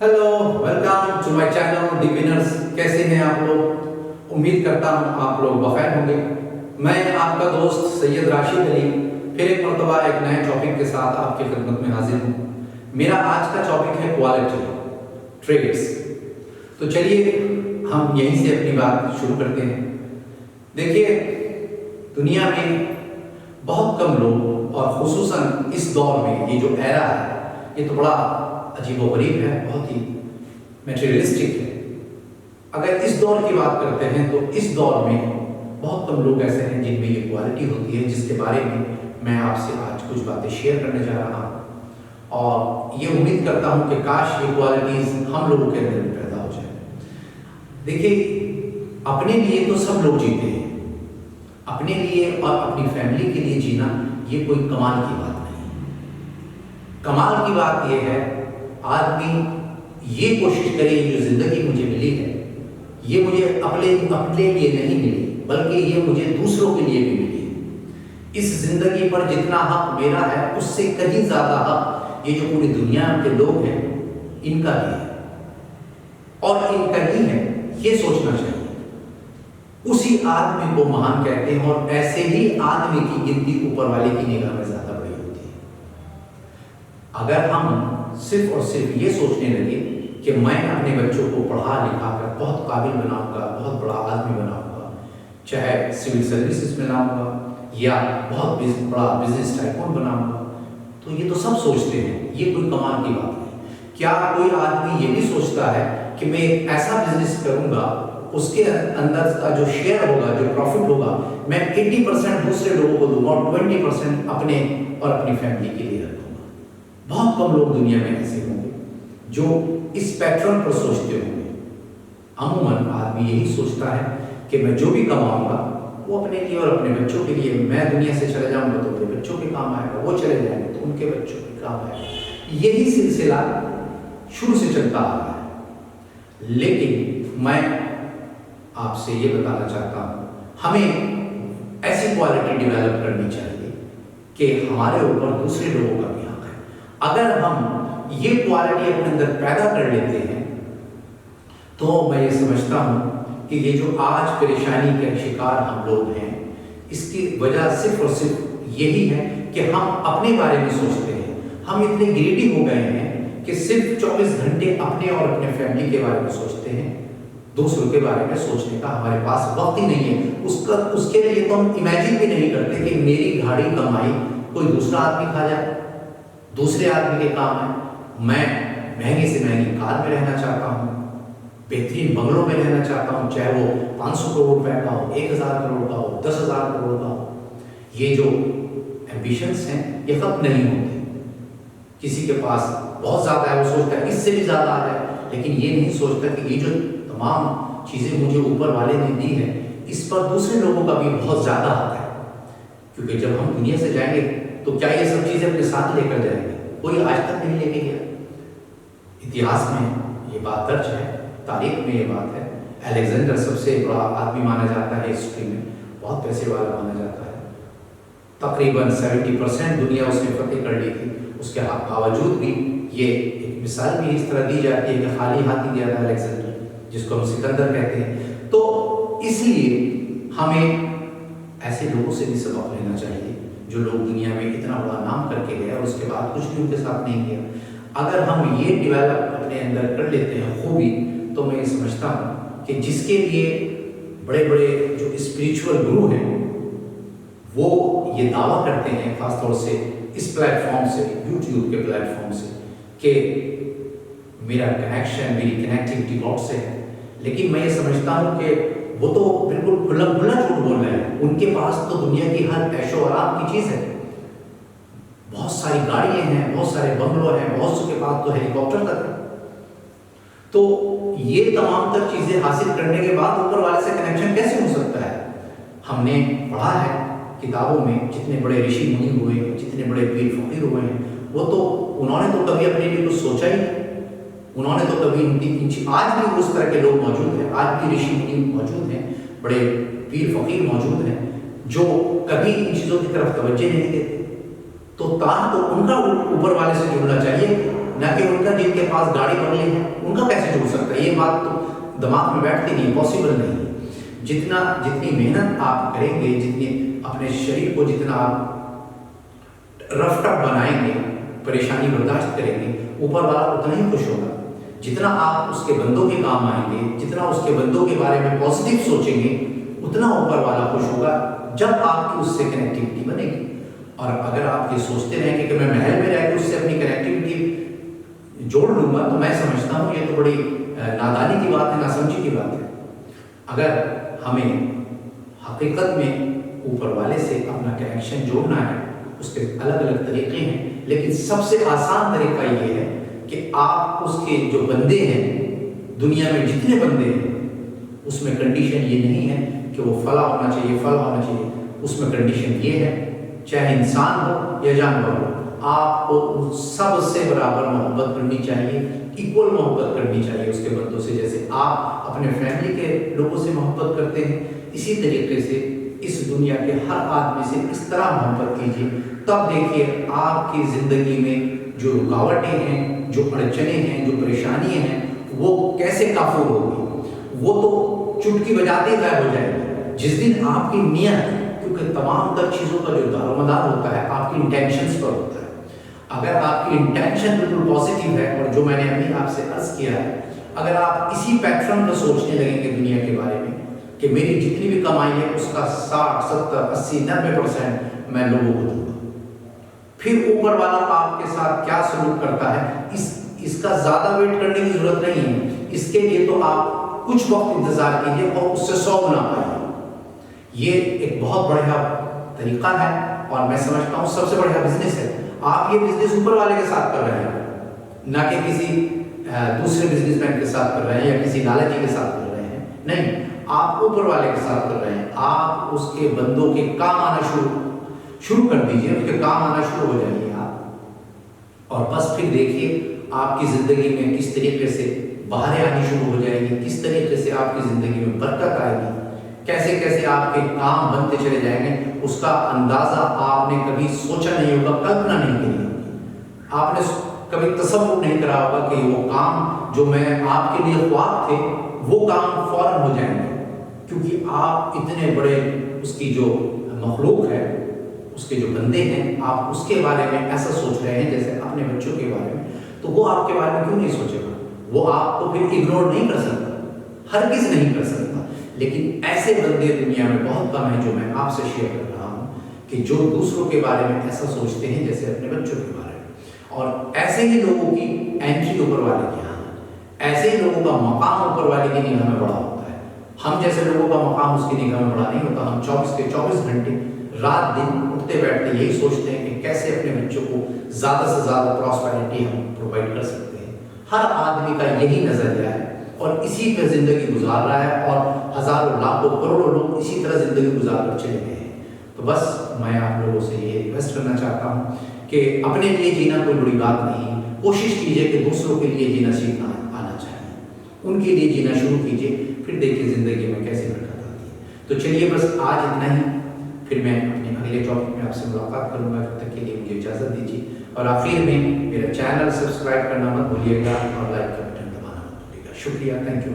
Hello, welcome to my channel the winners. कैसे हैं आप लोग? उम्मीद करता हूं आप लोग बखैर होंगे। मैं आपका दोस्त सैयद राशिद अली फिर एक मरतबा एक नए टॉपिक के साथ आपकी खिदमत में हाजिर हूं। मेरा आज का टॉपिक है क्वालिटी ट्रेड्स। तो चलिए हम यहीं से अपनी बात शुरू करते हैं। देखिए, दुनिया में बहुत कम लोग और खुसूसन इस दौर में ये जो एरा है ये तो बड़ा अजीबोगरीब है, बहुत ही मटेरियलिस्टिक है। अगर इस दौर की बात करते हैं तो इस दौर में बहुत कम लोग ऐसे हैं जिनमें ये क्वालिटी होती है, जिसके बारे में मैं आपसे आज कुछ बातें शेयर करने जा रहा हूँ और ये उम्मीद करता हूँ कि काश ये क्वालिटीज हम लोगों के अंदर में पैदा हो जाए। देखिए, अपने लिए तो सब लोग जीते हैं, अपने लिए और अपनी फैमिली के लिए जीना ये कोई कमाल की बात नहीं। कमाल की बात ये है आदमी ये कोशिश करे ये जो जिंदगी मुझे मिली है ये मुझे अपने लिए नहीं मिली, बल्कि ये मुझे दूसरों के लिए भी मिली है। इस जिंदगी पर जितना हक मेरा है उससे कहीं ज्यादा हक ये जो पूरी दुनिया के लोग हैं इनका भी है और इनका ही है, ये सोचना चाहिए। उसी आदमी को महान कहते हैं और ऐसे ही आदमी की गिनती ऊपर वाले की निगाह में ज्यादा बड़ी होती है। अगर हम सिर्फ और सिर्फ ये सोचने लगे कि मैं अपने बच्चों को पढ़ा लिखा कर बहुत काबिल बनाऊंगा, बहुत बड़ा आदमी बनाऊंगा, चाहे सिविल सर्विसेज में लाऊंगा या बहुत बड़ा बिजनेस टाइकून बनाऊंगा, तो ये तो सब सोचते हैं, ये कोई कमाल की बात नहीं। क्या कोई आदमी ये भी सोचता है कि मैं एक ऐसा बिजनेस करूंगा उसके अंदर का जो शेयर होगा, जो प्रॉफिट होगा, मैं 80% दूसरे लोगों को दूंगा और 20% अपने और अपनी फैमिली के लिए रखूंगा? बहुत कम लोग दुनिया में ऐसे होंगे जो इस पैटर्न पर सोचते होंगे। अमूमन आदमी यही सोचता है कि मैं जो भी कमाऊंगा वो अपने लिए और अपने बच्चों के लिए, मैं दुनिया से चले जाऊंगा तो मेरे बच्चों के काम आएगा, वो चले जाएंगे तो उनके बच्चों के काम आएगा। यही सिलसिला शुरू से चलता आ रहा है। लेकिन मैं आपसे ये बताना चाहता हूँ, हमें ऐसी क्वालिटी डेवलप करनी चाहिए कि हमारे ऊपर दूसरे लोगों का भी हक है। अगर हम ये क्वालिटी अपने अंदर पैदा कर लेते हैं तो मैं ये समझता हूँ कि ये जो आज परेशानी के शिकार हम लोग हैं इसकी वजह सिर्फ और सिर्फ यही है कि हम अपने बारे में सोचते हैं। हम इतने ग्रीडी हो गए हैं कि सिर्फ 24 घंटे अपने और अपने फैमिली के बारे में सोचते हैं, दूसरों के बारे में सोचने का हमारे पास वक्त ही नहीं है। उसके लिए तो हम इमेजिन भी नहीं करते कि मेरी गाड़ी कमाई कोई दूसरा आदमी खा जाए, दूसरे आदमी के काम है। मैं महंगी से महंगी कार में रहना चाहता हूँ, बेहतरीन बंगलों में रहना चाहता हूँ, चाहे वो 500 करोड़ रुपए का हो, 1000 करोड़ का हो, 10,000 करोड़ का हो। ये जो एम्बिशंस हैं ये खत्म नहीं होते। किसी के पास बहुत ज्यादा है, वो सोचता है इससे भी ज्यादा आ जाए, लेकिन ये नहीं सोचता कि ये जो तमाम चीजें मुझे ऊपर वाले ने दी है इस पर दूसरे लोगों का भी बहुत ज्यादा हक है। क्योंकि जब हम दुनिया से जाएंगे तो क्या ये सब चीजें अपने साथ लेकर जाएंगे? कोई आज तक नहीं लेके गया। इतिहास में ये बात दर्ज है, तारीख में ये बात है। अलेक्जेंडर सबसे बड़ा आदमी माना जाता है हिस्ट्री में, बहुत पैसे वाला माना जाता है। तकरीबन 70% दुनिया उसने फतेह कर ली थी। उसके बावजूद भी ये एक मिसाल भी इस तरह दी जाती है कि खाली हाथ ही गया था अलेक्जेंडर, जिसको हम सिकंदर कहते हैं। तो इसलिए हमें ऐसे लोगों से भी सबक लेना चाहिए जो लोग दुनिया में इतना बड़ा नाम करके गए और उसके बाद कुछ भी उनके साथ नहीं किया। अगर हम ये डेवलप अपने अंदर कर लेते हैं खूबी, तो मैं ये समझता हूँ कि जिसके लिए बड़े बड़े जो स्पिरिचुअल गुरु हैं वो ये दावा करते हैं, खासतौर से इस प्लेटफॉर्म से, यूट्यूब के प्लेटफॉर्म से, कि मेरा कनेक्शन, मेरी कनेक्टिविटी गॉड से है। लेकिन मैं ये समझता हूँ कि वो तो बिल्कुल खुला झूठ बोल रहे हैं। उनके पास तो दुनिया की हर ऐशो आराम की चीज है, बहुत सारी गाड़ियां हैं, बहुत सारे बंगलो हैं, बहुत से के पास तो हेलीकॉप्टर तक है। तो ये तमाम तर चीजें हासिल करने के बाद ऊपर वाले से कनेक्शन कैसे हो सकता है? हमने पढ़ा है किताबों में, जितने बड़े ऋषि मुनि हुए हैं, जितने बड़े पीर फकीर हुए हैं, वो तो उन्होंने तो कभी अपने लिए कुछ सोचा ही नहीं। उन्होंने तो कभी आज भी उस तरह के लोग मौजूद हैं, आज भी ऋषि मुनि मौजूद हैं, बड़े पीर फकीर मौजूद हैं जो कभी इन चीजों की तरफ तवज्जो नहीं देते। तो तान तो उनका ऊपर वाले से जुड़ना चाहिए, न कि उनका जिनके के पास गाड़ी बंगले हैं, उनका कैसे जुड़ सकता है? ये बात तो दिमाग में बैठती नहीं, पॉसिबल नहीं है। जितनी मेहनत आप करेंगे, जितनी अपने शरीर को जितना आप रफ टफ बनाएंगे, परेशानी बर्दाश्त करेंगे, ऊपर वाला उतना ही खुश होगा। जितना आप उसके बंदों के काम आएंगे, जितना उसके बंदों के बारे में पॉजिटिव सोचेंगे, उतना ऊपर वाला खुश होगा जब आपकी उससे कनेक्टिविटी बनेगी। और अगर आप ये सोचते रहेंगे कि मैं महल में रहकर उससे अपनी कनेक्टिविटी जोड़ लूंगा, तो मैं समझता हूँ ये तो बड़ी नादानी की बात है, नासमझी की बात है। अगर हमें हकीकत में ऊपर वाले से अपना कनेक्शन जोड़ना है, उसके अलग अलग तरीके हैं, लेकिन सबसे आसान तरीका ये है कि आप उसके जो बंदे हैं, दुनिया में जितने बंदे हैं, उसमें कंडीशन ये नहीं है कि वो फला होना चाहिए, फला होना चाहिए। उसमें कंडीशन ये है, चाहे इंसान हो या जानवर हो, आपको सबसे बराबर मोहब्बत करनी चाहिए, इक्वल मोहब्बत करनी चाहिए उसके बंदों से। जैसे आप अपने फैमिली के लोगों से मोहब्बत करते हैं, इसी तरीके से इस दुनिया के हर आदमी से इस तरह मोहब्बत कीजिए। तब देखिए आपकी ज़िंदगी में जो रुकावटें हैं, जो अड़चने हैं, जो परेशानियां हैं, वो कैसे काफूर होगी, वो तो चुटकी बजाते गायब हो जाएगी। जिस दिन आपकी नियत, क्योंकि तमाम तर चीज़ों का जो दारोमदार होता है आपकी इंटेंशंस पर होता है। अगर आपकी इंटेंशन बिल्कुल पॉजिटिव है, और जो मैंने अभी आपसे अर्ज किया है, अगर आप इसी पैटर्न पर सोचने लगेंगे दुनिया के बारे में कि मेरी जितनी भी कमाई है उसका 60, 70, 80, 90% मैं लोगों को दूंगा, फिर ऊपर वाला आपके साथ क्या सलूक करता है, इसका ज़्यादा वेट करने की जरूरत नहीं है। इसके लिए तो आप कुछ वक्त इंतजार कीजिए और उससे 100 गुना पाइए। ये एक बहुत बढ़िया तरीका है और मैं समझता हूँ सबसे बढ़िया बिजनेस है। आप ये बिजनेस ऊपर वाले के साथ कर रहे हैं, ना कि किसी दूसरे बिजनेसमैन के साथ कर रहे हैं या किसी लालची के साथ कर रहे हैं। नहीं, आप ऊपर वाले के साथ कर रहे हैं। आप उसके बंदों के काम आना शुरू कर दीजिए, उसके काम आना शुरू हो जाइए आप, और बस फिर देखिए आपकी ज़िंदगी में किस तरीके से बाहरें आनी शुरू हो जाएंगी, किस तरीके से आपकी ज़िंदगी में बरकत आएगी, कैसे कैसे आपके काम बनते चले जाएंगे। उसका अंदाज़ा आपने कभी सोचा नहीं होगा, कल्पना नहीं करी होगी, आपने कभी तसव्वुर नहीं करा होगा कि वो काम जो मैं आपके लिए ख्वाब थे, वो काम फौरन हो जाएंगे, क्योंकि आप इतने बड़े उसकी जो मखलूक है, उसके जो बंदे हैं, आप उसके बारे में ऐसा सोच रहे हैं जैसे अपने बच्चों के बारे में। तो वो आपके बारे में क्यों नहीं सोचेगा? वो आपको फिर इग्नोर नहीं कर सकता, हरगिज़ नहीं कर सकता। लेकिन ऐसे बंदे दुनिया में बहुत कम हैं जो मैं आपसे शेयर कर रहा हूँ, कि जो दूसरों के बारे में ऐसा सोचते हैं जैसे अपने बच्चों के बारे में। और ऐसे ही लोगों की एंट्री ऊपर वाले के यहाँ, ऐसे ही लोगों का मकाम ऊपर वाले की निगाह में बड़ा होता है। हम जैसे लोगों का मकाम उसकी निगाह में बड़ा नहीं होता। हम 24 के 24 घंटे रात दिन उठते बैठते यही सोचते हैं कि कैसे अपने बच्चों को ज़्यादा से ज़्यादा प्रॉस्पेरिटी हम प्रोवाइड कर सकते हैं। हर आदमी का यही नज़रिया है और इसी पे ज़िंदगी गुजार रहा है, और हज़ारों लाखों करोड़ों लोग इसी तरह ज़िंदगी गुजार कर चले गए हैं। तो बस मैं आप लोगों से ये रिक्वेस्ट करना चाहता हूँ कि अपने लिए जीना कोई बड़ी बात नहीं, कोशिश कीजिए कि दूसरों के लिए जीना सीखना आना चाहिए, उनके लिए जीना शुरू कीजिए, फिर देखिए ज़िंदगी में कैसे बरकत आती है। तो चलिए बस आज इतना ही, फिर मैं अपने अगले टॉपिक में आपसे मुलाकात करूँगा। तब तक के लिए मुझे इजाज़त दीजिए, और आखिर में मेरा चैनल सब्सक्राइब करना मत भूलिएगा और लाइक का बटन दबाना मत भूलिएगा। शुक्रिया, थैंक यू।